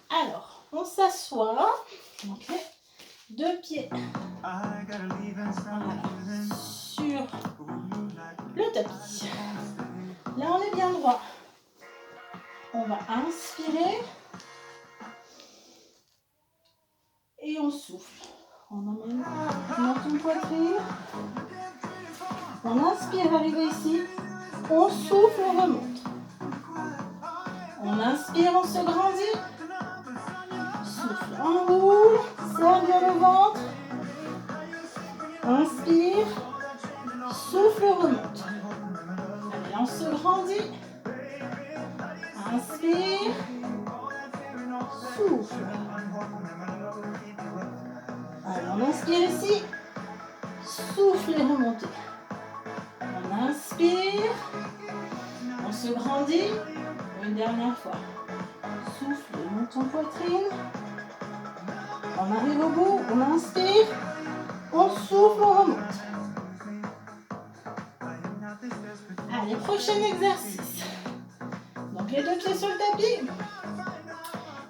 Alors, on s'assoit. Ok. Deux pieds sur le tapis. Là, on est bien droit. On va inspirer. Et on souffle. On emmène notre poitrine. On inspire, arrivé ici. On souffle, on remonte. On inspire, on se grandit. Souffle, enroule. Serre bien le ventre. Inspire. Souffle, remonte. Allez, on se grandit. Inspire. Souffle. Allez, on inspire ici. Souffle et remontez. On inspire. On se grandit. Une dernière fois. Souffle, monte en poitrine. On arrive au bout. On inspire. On souffle, on remonte. Allez, prochain exercice. Donc les deux pieds sur le tapis.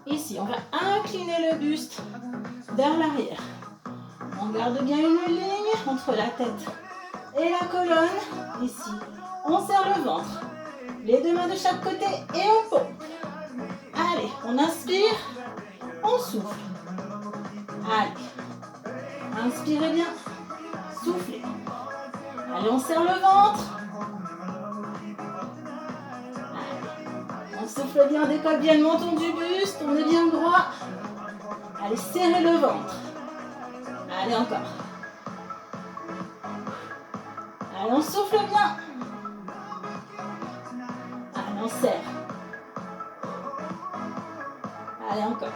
Ici, on va incliner le buste vers l'arrière. On garde bien une ligne entre la tête et la colonne. Ici, on serre le ventre. Les deux mains de chaque côté et on pompe. Allez, on inspire, on souffle. Allez, inspirez bien, soufflez. Allez, on serre le ventre. Allez, on souffle bien, on décolle bien le menton du buste, on est bien droit. Allez, serrez le ventre. Allez, encore. Allez, on souffle bien. Allez, on serre. Allez, encore.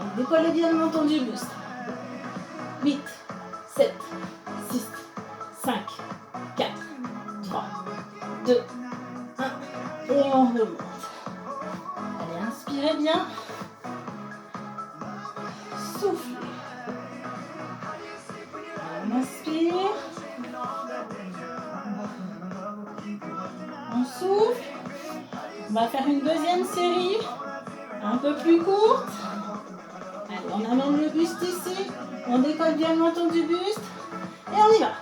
Allez, décollez bien le menton du buste. 8, 7, 6, 5, 4, 3, 2, 1. Et on remonte. Allez, inspirez bien. Soufflez. On inspire. On souffle. On va faire une deuxième série, un peu plus courte. Allez, on amène le buste ici. On décolle bien le menton du buste. Et on y va.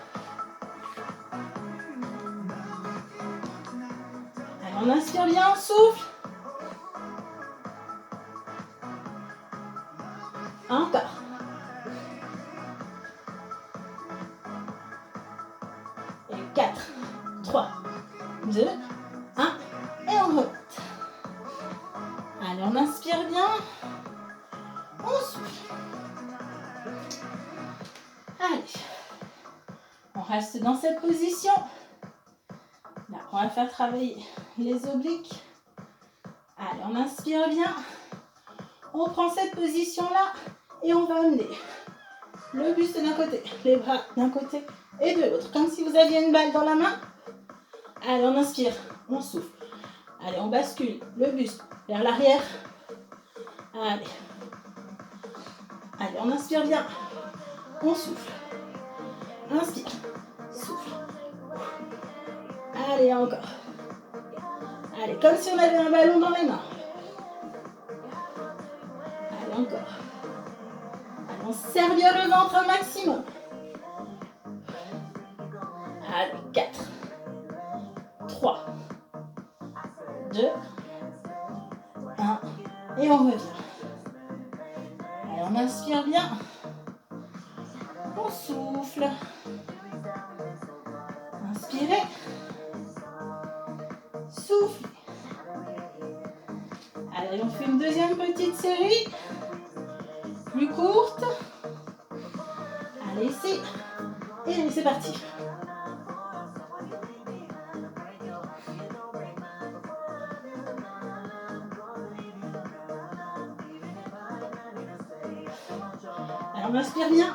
Allez, on inspire bien, on souffle. Encore. Et 4, 3, 2, 1. Et on remonte. Allez, on inspire bien. On souffle. Allez. On reste dans cette position. Là, on va faire travailler les obliques. Allez, on inspire bien. On prend cette position-là et on va amener le buste d'un côté, les bras d'un côté et de l'autre, comme si vous aviez une balle dans la main. Allez, on inspire, on souffle. Allez, on bascule le buste vers l'arrière. Allez. Allez, on inspire bien. On souffle. Inspire. Souffle. Allez, encore. Allez, comme si on avait un ballon dans les mains. Allez, encore. Allez, on serre bien le ventre un maximum. Allez, 4, 3, 2, 1. Et on revient. Allez, on inspire bien. On souffle. Inspirez. Soufflez. Allez, on fait une deuxième petite série. Plus courte. Allez, ici. Et allez, c'est parti. Alors, on inspire bien.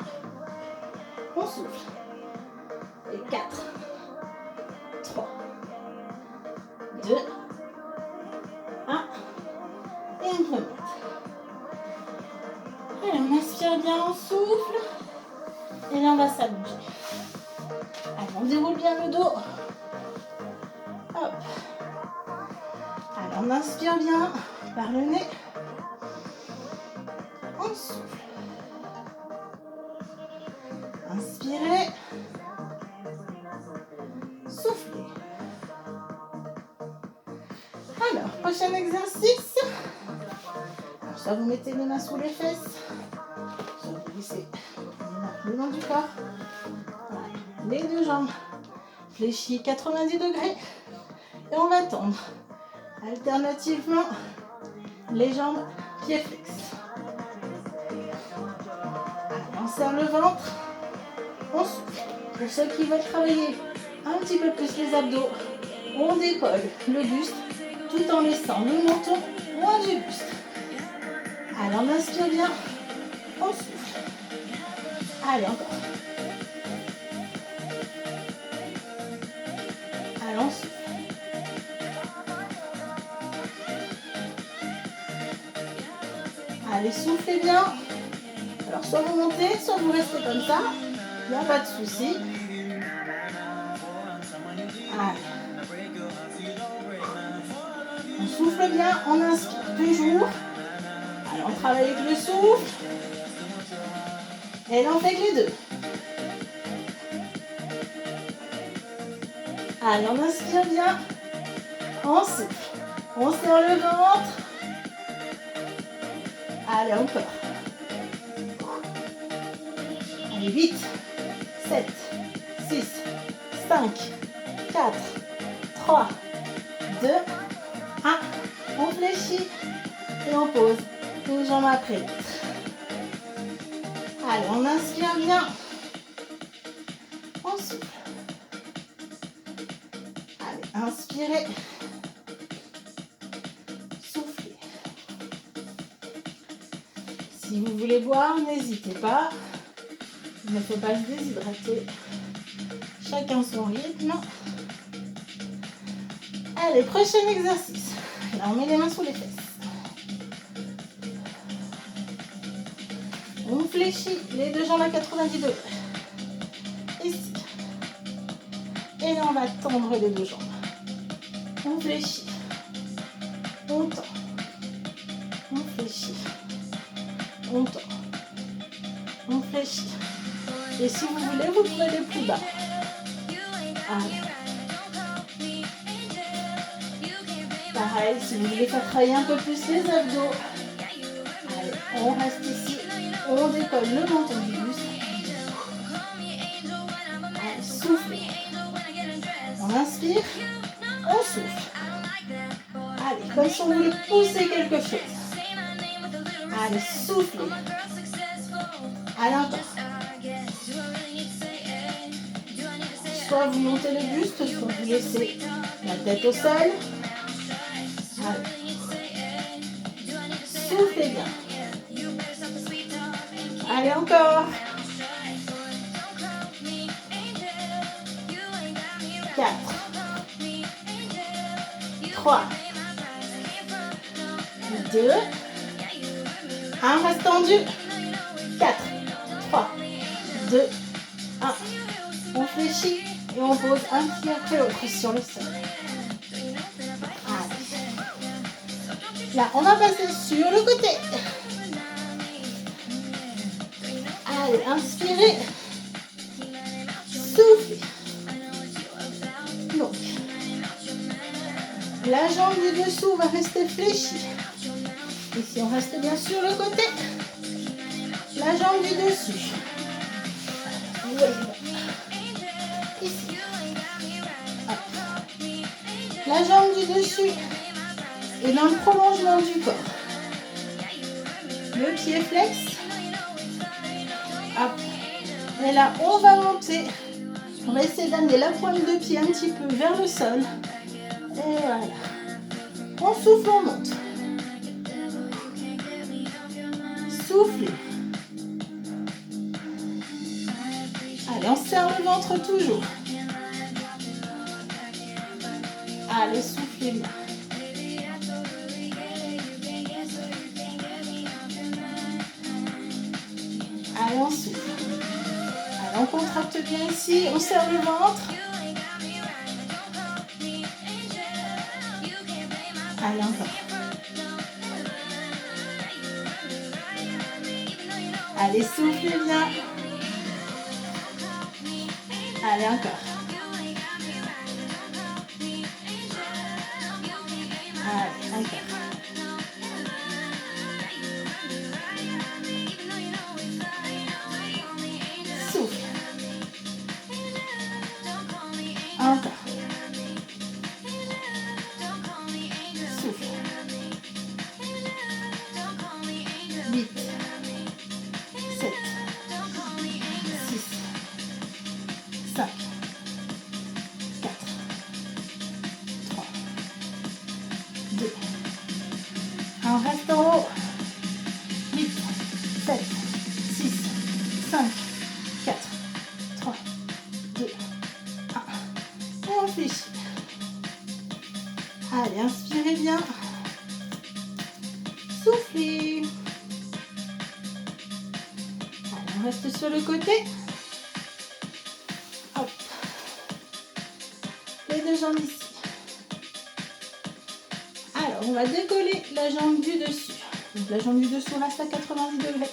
On souffle. Et 4, 3, 2, 1. Et on remonte. Allez, on inspire bien, on souffle. Et là, on va s'allonger. Allez, on déroule bien le dos. Hop. Allez, on inspire bien par le nez. On souffle. Inspirez. Soufflez. Alors, prochain exercice. Alors, soit vous mettez les mains sous les fesses, soit vous laissez les mains le long du corps. Voilà. Les deux jambes fléchies 90 degrés. Et on va tendre alternativement les jambes pieds fixes. Allez, on serre le ventre. On souffle. Pour ceux qui veulent travailler un petit peu plus les abdos, on décolle le buste tout en laissant le menton loin du buste. Allez, on inspire bien. On souffle. Allez, encore. Allez, on souffle. Allez, soufflez bien. Alors, soit vous montez, soit vous restez comme ça. Il n'y a pas de souci. Allez. On souffle bien, on inspire toujours. Allez, on travaille avec le souffle. Et là, on fait que les deux. Allez, on inspire bien. On souffle. On serre le ventre. Allez, encore. Allez, 8, 7, 6, 5, 4, 3, 2, 1. On fléchit et on pose une jambe après l'autre. Allez, on inspire bien. On souffle. Allez, inspirez. Soufflez. Si vous voulez boire, n'hésitez pas. Il ne faut pas se déshydrater. Chacun son rythme. Allez, prochain exercice. Là, on met les mains sous les fesses. On fléchit les deux jambes à 90 degrés. Ici. Et là, on va tendre les deux jambes. On fléchit. On tend. On fléchit. On tend. On fléchit. Et si vous voulez, vous pouvez aller plus bas. Allez. Pareil, si vous voulez faire travailler un peu plus les abdos. Allez, on reste ici. On décolle le menton du buste. Allez, soufflez. On inspire. On souffle. Allez, comme si on voulait pousser quelque chose. Allez, soufflez. Allez, encore. Soit vous montez le buste, soit vous laissez la tête au sol. Allez. Soufflez bien. Allez, encore. 4, 3, 2, 1, reste tendu. 4, 3, 2, 1. On fléchit et on pose un pied après l'autre sur le sol. Allez. Là, on va passer sur le côté. Allez, inspirez. Soufflez. Donc, la jambe du dessous va rester fléchie. Ici, on reste bien sur le côté. La jambe du dessus. Ici. La jambe du dessus est dans le prolongement du corps. Le pied flex. Hop. Et là, on va monter. On va essayer d'amener la pointe de pied un petit peu vers le sol. Et voilà. On souffle, on monte. Soufflez. Allez, on serre le ventre toujours. Allez, soufflez bien. Allez, on souffle. Allez, on contracte bien ici. On serre le ventre. Allez, encore. Allez, soufflez bien. Allez, encore. Allez, encore. Souffle. Encore. Souffle. 8, 7, 6, 5, 4, 3, 2, 1. On reste en haut. 8, 7, 6, 5, 4, 3, 2, 1. On réfléchit. Allez, inspirez bien. Soufflez. Allez, on reste sur le côté. Hop. Les deux jambes ici. Alors, on va décoller la jambe du dessus. Donc, la jambe du dessous reste à 90 degrés.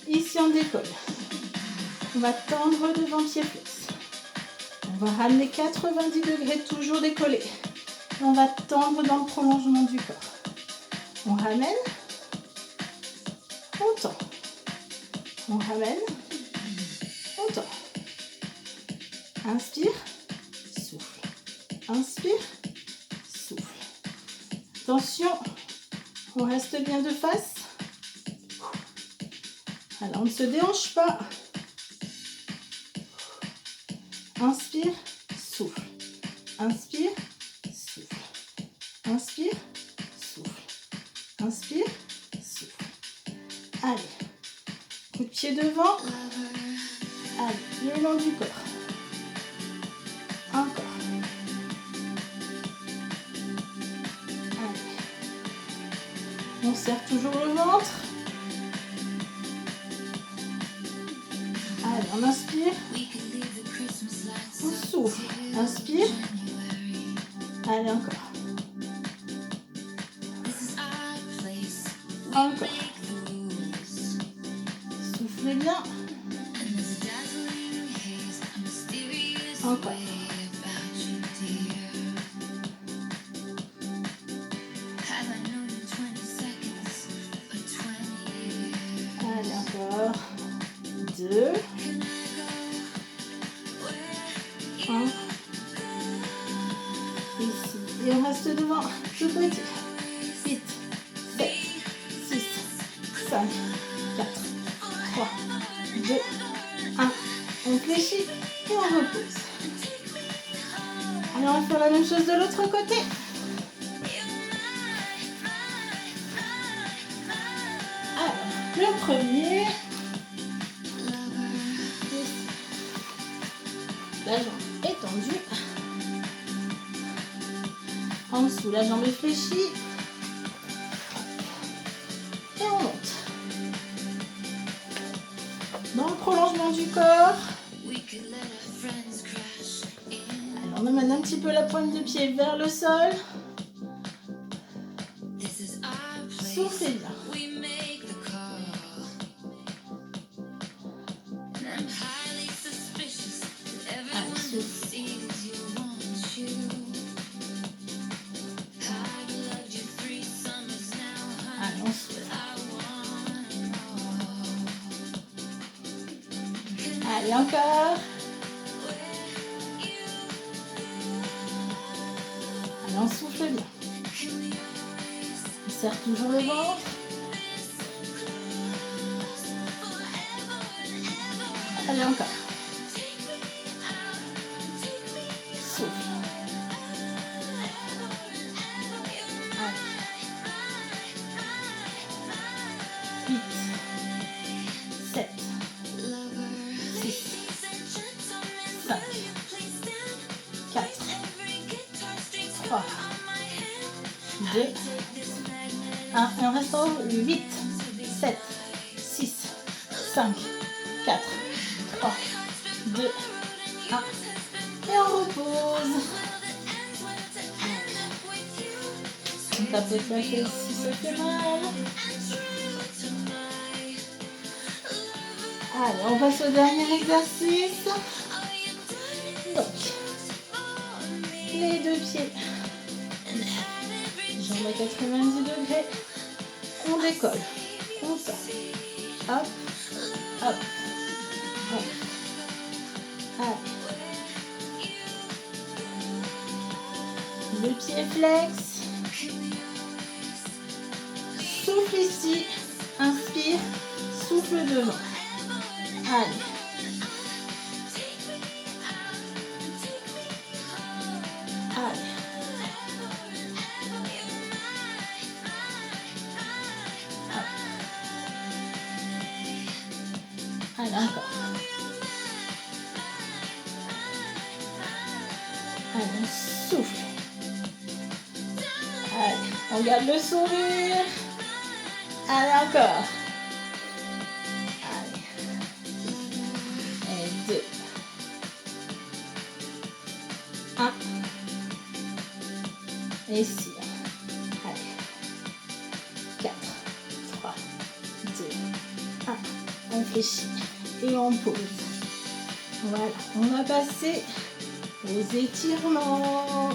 Ici, on décolle. On va tendre devant pied flex. On va ramener 90 degrés, toujours décollé. On va tendre dans le prolongement du corps. On ramène. On tend. On ramène. On tend. Inspire. Souffle. Inspire. Souffle. Attention. On reste bien de face. Alors, on ne se déhanche pas. Inspire. Souffle. Inspire. Souffle. Inspire. Souffle. Inspire. Souffle. Allez. Coup de pied devant. Allez, le long du corps. Encore. Allez. On serre toujours le ventre. Allez, on inspire. On souffle. Inspire. Allez, encore. Encore. Soufflez bien. Encore. Allez, encore. 2. 1. Ici. Et on reste devant. Tout petit. 8, 7, 6, 5, 4, 3, 2, 1. On fléchit et on repose. Allez, on va faire la même chose de l'autre côté. Alors, le premier. La jambe est tendue. En dessous, la jambe est fléchie. Et on monte. Dans le prolongement du corps. Alors, on amène un petit peu la pointe de pied vers le sol. Soufflez bien. Allez, souffle. Allez, on souffle. Allez, encore. Allez, on souffle bien. On serre toujours le ventre. Allez, encore. Souffle. Allez. 8, 7, 6, 5, 4, 3, 2, 1. Et on reste en haut. 8, 7, 6, 5, 4, 3, 2, 1. Et on repose. On tape des plaquettes si ça fait mal. Allez, on passe au dernier exercice. Donc, les deux pieds. Jambes à 90 degrés. On décolle. On sort. Hop, hop, hop. Allez. Le pied flex. Souffle ici. Inspire. Souffle devant. Allez. Allez. Hop. Allez, encore. Allez, on souffle. Allez, on garde le sourire. Allez, encore. Allez. Et 2. 1. Et 6. Allez. 4, 3, 2, 1. On fléchit et on pose. Voilà, on va passer aux étirements.